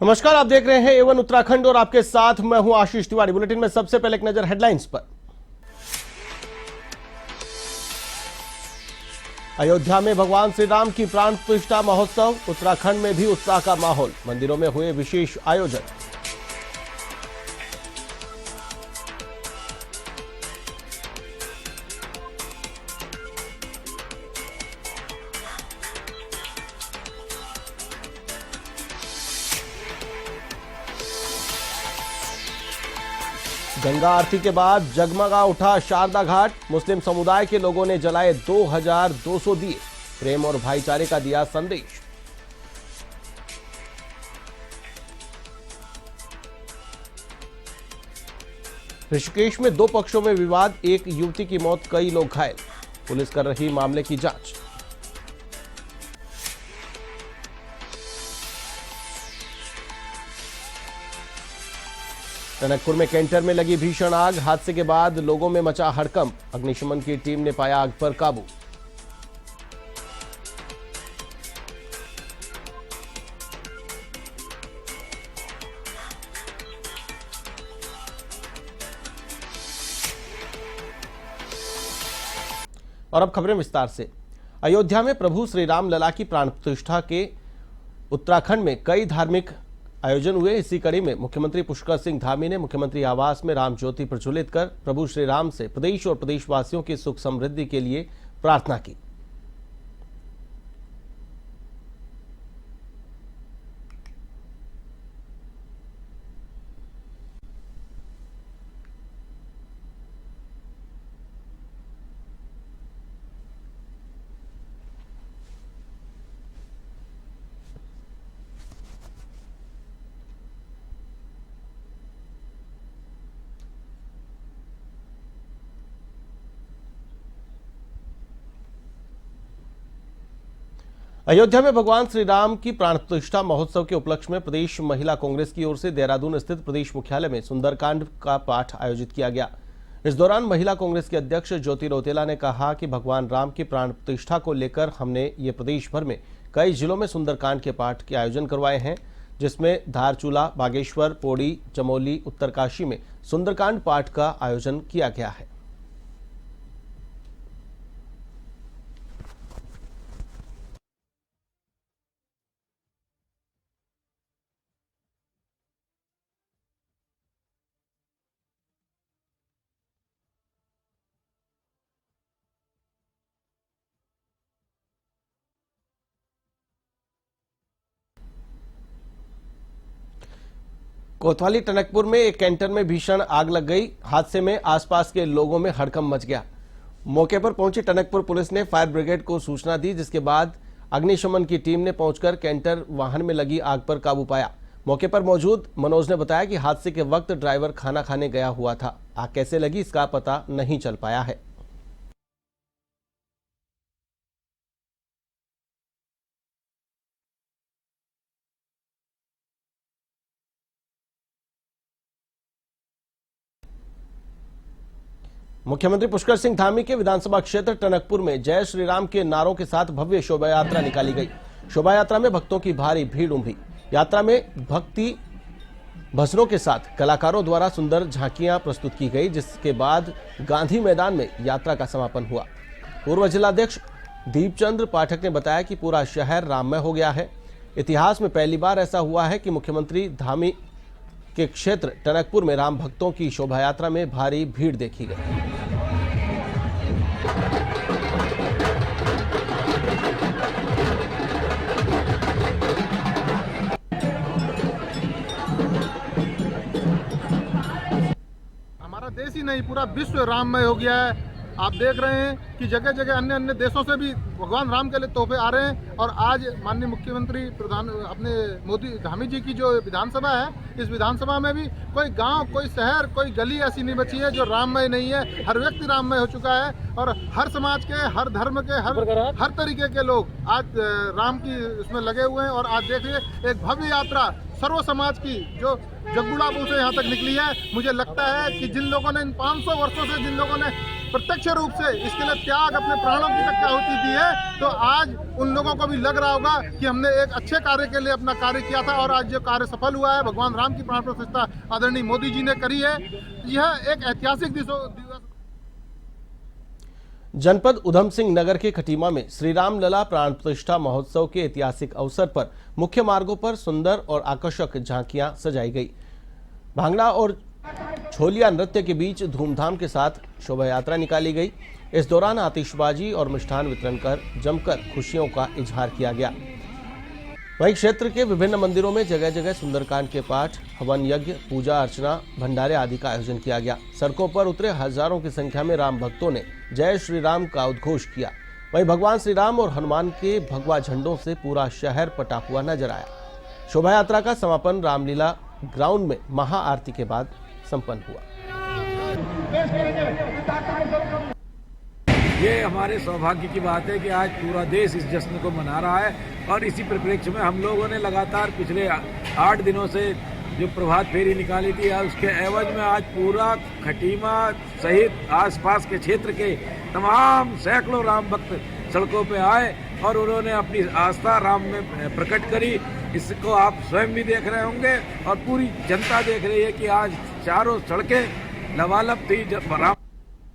नमस्कार, आप देख रहे हैं A1 उत्तराखंड और आपके साथ मैं हूं आशीष तिवारी। बुलेटिन में सबसे पहले एक नजर हेडलाइंस पर। अयोध्या में भगवान श्री राम की प्राण प्रतिष्ठा महोत्सव, उत्तराखंड में भी उत्साह का माहौल, मंदिरों में हुए विशेष आयोजन। गंगा आरती के बाद जगमगा उठा शारदा घाट, मुस्लिम समुदाय के लोगों ने जलाए 2200 दिए, प्रेम और भाईचारे का दिया संदेश। ऋषिकेश में दो पक्षों में विवाद, एक युवती की मौत, कई लोग घायल, पुलिस कर रही मामले की जांच। टनकपुर में कैंटर में लगी भीषण आग, हादसे के बाद लोगों में मचा हड़कंप, अग्निशमन की टीम ने पाया आग पर काबू। और अब खबरें विस्तार से। अयोध्या में प्रभु श्री राम लला की प्राण प्रतिष्ठा के उत्तराखंड में कई धार्मिक आयोजन हुए। इसी कड़ी में मुख्यमंत्री पुष्कर सिंह धामी ने मुख्यमंत्री आवास में राम ज्योति प्रज्वलित कर प्रभु श्री राम से प्रदेश और प्रदेशवासियों की सुख समृद्धि के लिए प्रार्थना की। अयोध्या में भगवान श्री राम की प्राण प्रतिष्ठा महोत्सव के उपलक्ष्य में प्रदेश महिला कांग्रेस की ओर से देहरादून स्थित प्रदेश मुख्यालय में सुंदरकांड का पाठ आयोजित किया गया। इस दौरान महिला कांग्रेस के अध्यक्ष ज्योति रौतेला ने कहा कि भगवान राम की प्राण प्रतिष्ठा को लेकर हमने ये प्रदेश भर में कई जिलों में सुंदरकांड के पाठ के आयोजन करवाए हैं, जिसमें धारचूला, बागेश्वर, पौड़ी, चमोली, उत्तरकाशी में सुंदरकांड पाठ का आयोजन किया गया है। कोतवाली टनकपुर में एक कैंटर में भीषण आग लग गई। हादसे में आसपास के लोगों में हड़कंप मच गया। मौके पर पहुंची टनकपुर पुलिस ने फायर ब्रिगेड को सूचना दी, जिसके बाद अग्निशमन की टीम ने पहुंचकर कैंटर वाहन में लगी आग पर काबू पाया। मौके पर मौजूद मनोज ने बताया कि हादसे के वक्त ड्राइवर खाना खाने गया हुआ था। आग कैसे लगी इसका पता नहीं चल पाया है। मुख्यमंत्री पुष्कर सिंह धामी के विधानसभा क्षेत्र टनकपुर में जय श्री राम के नारों के साथ भव्य शोभा यात्रा निकाली गई। शोभा यात्रा में भक्तों की भारी भीड़ उमड़ी। यात्रा में भक्ति भजनों के साथ कलाकारों द्वारा सुंदर झांकियां प्रस्तुत की गई, जिसके बाद गांधी मैदान में यात्रा का समापन हुआ। पूर्व जिलाध्यक्ष दीपचंद्र पाठक ने बताया कि पूरा शहर राममय हो गया है। इतिहास में पहली बार ऐसा हुआ है कि मुख्यमंत्री धामी के क्षेत्र टनकपुर में राम भक्तों की शोभा यात्रा में भारी भीड़ देखी गई। हमारा देश ही नहीं, पूरा विश्व राममय हो गया है। आप देख रहे हैं कि जगह जगह अन्य अन्य देशों से भी भगवान राम के लिए तोहफे आ रहे हैं। और आज माननीय मुख्यमंत्री प्रधान अपने मोदी धामी जी की जो विधानसभा है, इस विधानसभा में भी कोई गांव, कोई शहर, कोई गली ऐसी नहीं बची है जो राममय नहीं है। हर व्यक्ति राममय हो चुका है और हर समाज के, हर धर्म के, हर तरीके के लोग आज राम की उसमें लगे हुए हैं। और आज देखिए एक भव्य यात्रा सर्व समाज की जो जगुड़ापुर से यहाँ तक निकली है। मुझे लगता है कि जिन लोगों ने इन 500 वर्षों से जिन लोगों ने प्रत्यक्ष रूप से इसके लिए त्याग, अपने प्राणों की तक आहुति दी है, तो आज उन लोगों को भी लग रहा होगा कि हमने एक अच्छे कार्य के लिए अपना कार्य किया था और आज जो कार्य सफल हुआ है, भगवान राम की प्राण प्रतिष्ठा आदरणीय मोदी जी ने करी है। यह एक ऐतिहासिक दिवस। जनपद उधम सिंह नगर के खटीमा में श्री राम लला प्राण प्रतिष्ठा महोत्सव के ऐतिहासिक अवसर पर मुख्य मार्गों पर सुंदर और आकर्षक झांकियां सजाई गई। भांगड़ा और छोलिया नृत्य के बीच धूमधाम के साथ शोभा यात्रा निकाली गई। इस दौरान आतिशबाजी और मिष्ठान वितरण कर जमकर खुशियों का इजहार किया गया। वहीं क्षेत्र के विभिन्न मंदिरों में जगह जगह सुंदरकांड के पाठ, हवन यज्ञ, पूजा अर्चना, भंडारे आदि का आयोजन किया गया। सड़कों पर उतरे हजारों की संख्या में राम भक्तों ने जय श्री राम का उद्घोष किया। वहीं भगवान श्री राम और हनुमान के भगवा झंडों से पूरा शहर पटा हुआ नजर आया। शोभा यात्रा का समापन रामलीला ग्राउंड में महाआरती के बाद संपन्न हुआ। ये हमारे सौभाग्य की बात है कि आज पूरा देश इस जश्न को मना रहा है और इसी परिप्रेक्ष्य में हम लोगों ने लगातार पिछले 8 दिनों से जो प्रभात फेरी निकाली थी, उसके एवज में आज पूरा खटीमा सहित आसपास के क्षेत्र के तमाम सैकड़ों राम भक्त सड़कों पे आए और उन्होंने अपनी आस्था राम में प्रकट करी। इसको आप स्वयं भी देख रहे होंगे और पूरी जनता देख रही है कि आज चारों सड़कें लबालब थी।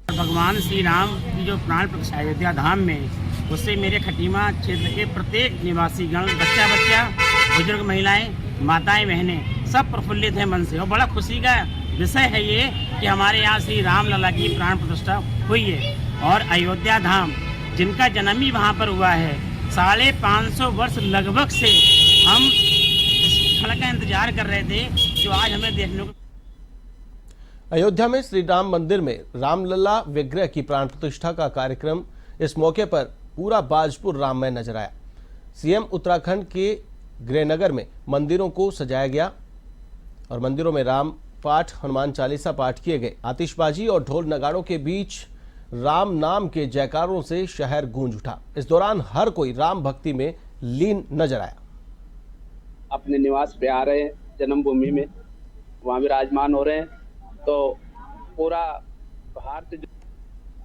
भगवान श्री राम की जो प्राण प्रतिष्ठा अयोध्या धाम में, उससे मेरे खटीमा क्षेत्र के प्रत्येक निवासी गण, बच्चा, बुजुर्ग, महिलाएं, माताएं, बहनें सब प्रफुल्लित हैं मन से। और बड़ा खुशी का विषय है ये कि हमारे यहाँ श्री राम लला की प्राण प्रतिष्ठा हुई है और अयोध्या धाम जिनका जन्म ही वहाँ पर हुआ है, 550 वर्ष लगभग से हम इस क्षण का इंतजार कर रहे थे जो आज हमें देखने को। अयोध्या में श्री राम मंदिर में रामलला विग्रह की प्राण प्रतिष्ठा का कार्यक्रम, इस मौके पर पूरा बाजपुर राममय नजर आया। सीएम उत्तराखंड के गृहनगर में मंदिरों को सजाया गया और मंदिरों में राम पाठ, हनुमान चालीसा पाठ किए गए। आतिशबाजी और ढोल नगाड़ों के बीच राम नाम के जयकारों से शहर गूंज उठा। इस दौरान हर कोई राम भक्ति में लीन नजर आया। अपने निवास पे आ रहे हैं, जन्मभूमि में वहाँ विराजमान हो रहे हैं, तो पूरा भारत जो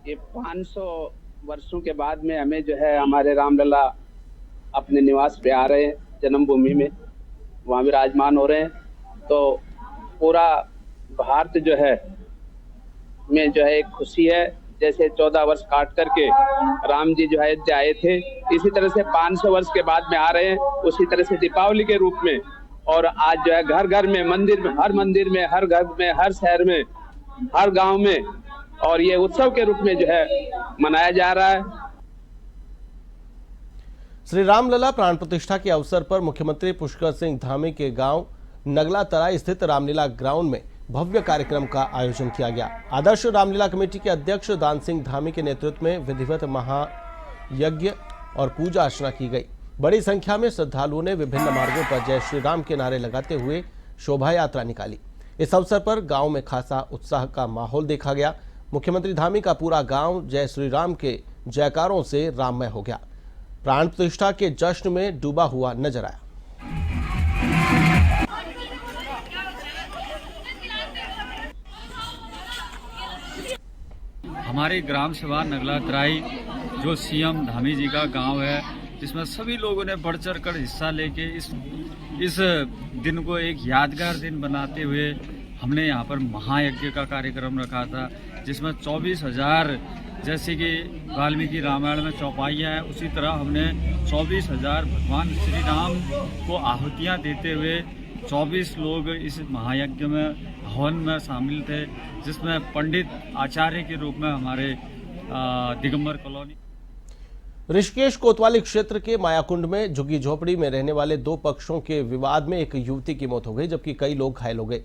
ये 500 वर्षों के बाद में हमें जो है हमारे रामलला अपने निवास पे आ रहे हैं, जन्मभूमि में वहाँ विराजमान हो रहे हैं, तो पूरा भारत जो है में जो है एक खुशी है। जैसे 14 वर्ष काट करके राम जी जो है अयोध्या आए थे, इसी तरह से 500 वर्ष के बाद में आ रहे हैं, उसी तरह से दीपावली के रूप में। और आज जो है घर घर में, मंदिर में, हर घर में, हर शहर में, हर गांव में, और ये उत्सव के रूप में जो है मनाया जा रहा है। श्री रामलला प्राण प्रतिष्ठा के अवसर पर मुख्यमंत्री पुष्कर सिंह धामी के गांव नगला तराई स्थित रामलीला ग्राउंड में भव्य कार्यक्रम का आयोजन किया गया। आदर्श रामलीला कमेटी के अध्यक्ष दान सिंह धामी के नेतृत्व में विधिवत महायज्ञ और पूजा अर्चना की गई। बड़ी संख्या में श्रद्धालुओं ने विभिन्न मार्गों पर जय श्री राम के नारे लगाते हुए शोभा यात्रा निकाली। इस अवसर पर गांव में खासा उत्साह का माहौल देखा गया। मुख्यमंत्री धामी का पूरा गांव जय श्री राम के जयकारों से राममय हो गया। प्राण प्रतिष्ठा के जश्न में डूबा हुआ नजर आया। हमारे ग्राम सभा नगला तराई जो सीएम धामी जी का गांव है, जिसमें सभी लोगों ने बढ़ चढ़ कर हिस्सा लेके इस दिन को एक यादगार दिन बनाते हुए हमने यहाँ पर महायज्ञ का कार्यक्रम रखा था, जिसमें 24,000 जैसे कि वाल्मीकि रामायण में चौपाइयाँ हैं, उसी तरह हमने 24,000 भगवान श्री राम को आहुतियाँ देते हुए 24 लोग इस महायज्ञ में हवन में शामिल थे, जिसमें पंडित आचार्य के रूप में हमारे दिगंबर कॉलोनी। ऋषिकेश कोतवाली क्षेत्र के मायाकुंड में झुग्गी झोपड़ी में रहने वाले 2 पक्षों के विवाद में एक युवती की मौत हो गई, जबकि कई लोग घायल हो गए।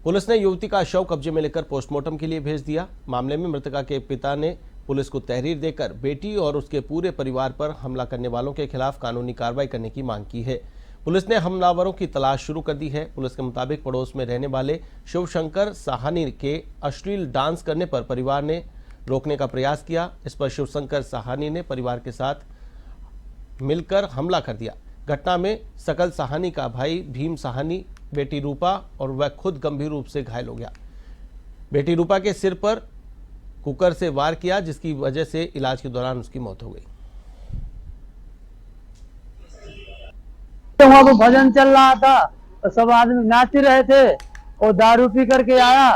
पुलिस ने युवती का शव कब्जे में लेकर पोस्टमार्टम के लिए भेज दिया। मामले में मृतका के पिता ने पुलिस को तहरीर देकर बेटी और उसके पूरे परिवार पर हमला करने वालों के खिलाफ कानूनी कार्रवाई करने की मांग की है। पुलिस ने हमलावरों की तलाश शुरू कर दी है। पुलिस के मुताबिक पड़ोस में रहने वाले शिवशंकर साहानी के अश्लील डांस करने पर परिवार ने रोकने का प्रयास किया। इस पर शिवशंकर साहानी ने परिवार के साथ मिलकर हमला कर दिया। घटना में सकल साहानी का भाई भीम साहानी, बेटी रूपा और वह खुद गंभीर रूप से घायल हो गया। बेटी रूपा के सिर पर कुकर से वार किया, जिसकी वजह से इलाज के दौरान उसकी मौत हो गई। तो वहाँ पे भजन चल रहा था तो सब आदमी नाच रहे थे और दारू पी करके आया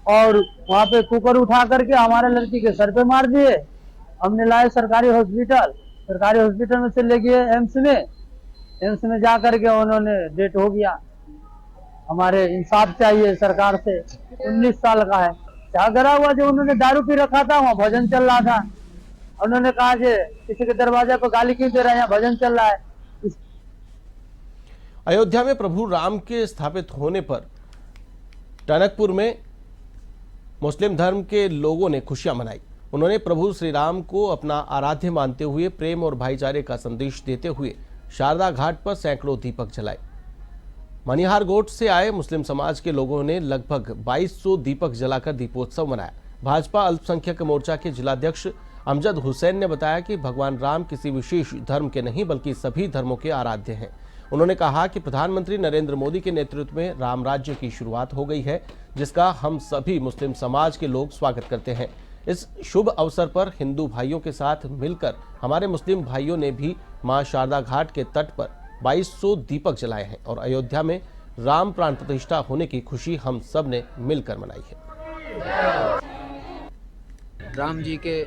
और वहाँ पे कुकर उठा करके हमारे लड़की के सर पे मार दिए। हमने लाए सरकारी हॉस्पिटल में से ले गए एम्स में जा करके उन्होंने डेथ हो गया। हमारे इंसाफ चाहिए सरकार से। 19 साल का है, झगड़ा हुआ जो उन्होंने दारू पी रखा था, वहाँ भजन चल रहा था। उन्होंने कहा कि किसी के दरवाजे पर गाली क्यों दे रहे हैं, यहाँ भजन चल रहा है। अयोध्या में प्रभु राम के स्थापित होने पर टनकपुर में मुस्लिम धर्म के लोगों ने खुशियां मनाई। उन्होंने प्रभु श्री राम को अपना आराध्य मानते हुए प्रेम और भाईचारे का संदेश देते हुए शारदा घाट पर सैकड़ों दीपक जलाए। मनिहार गोट से आए मुस्लिम समाज के लोगों ने लगभग 2200 दीपक जलाकर दीपोत्सव मनाया। भाजपा अल्पसंख्यक मोर्चा के जिलाध्यक्ष अमजद हुसैन ने बताया कि भगवान राम किसी विशेष धर्म के नहीं बल्कि सभी धर्मों के आराध्य हैं। उन्होंने कहा कि प्रधानमंत्री नरेंद्र मोदी के नेतृत्व में राम राज्य की शुरुआत हो गई है, जिसका हम सभी मुस्लिम समाज के लोग स्वागत करते हैं। इस शुभ अवसर पर हिंदू भाइयों के साथ मिलकर हमारे मुस्लिम भाइयों ने भी मां शारदा घाट के तट पर 2200 दीपक जलाए हैं और अयोध्या में राम प्राण प्रतिष्ठा होने की खुशी हम सब ने मिलकर मनाई है। राम जी के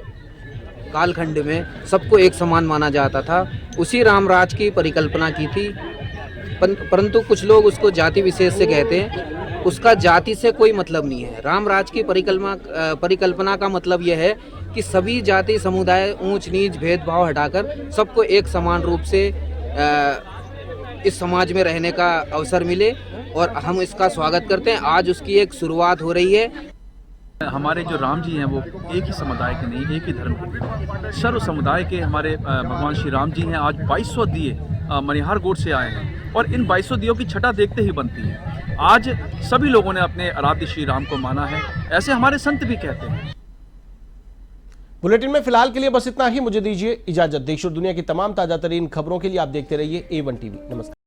कालखंड में सबको एक समान माना जाता था, उसी राम राज की परिकल्पना की थी। परंतु कुछ लोग उसको जाति विशेष से कहते हैं, उसका जाति से कोई मतलब नहीं है। राम राज की परिकल्पना का मतलब यह है कि सभी जाति समुदाय ऊंच नीच भेदभाव हटाकर सबको एक समान रूप से इस समाज में रहने का अवसर मिले और हम इसका स्वागत करते हैं। आज उसकी एक शुरुआत हो रही है। हमारे जो राम जी हैं वो एक ही समुदाय के नहीं, एक ही धर्म के सर्व समुदाय के हमारे भगवान श्री राम जी हैं। आज 2200 दिए मनिहार गोट से आए हैं और इन 2200 दियों की छटा देखते ही बनती है। आज सभी लोगों ने अपने आराध्य श्री राम को माना है, ऐसे हमारे संत भी कहते हैं। बुलेटिन में फिलहाल के लिए बस इतना ही। मुझे दीजिए इजाजत। देश और दुनिया की तमाम ताजा तरीन खबरों के लिए आप देखते रहिए A1 टीवी। नमस्कार।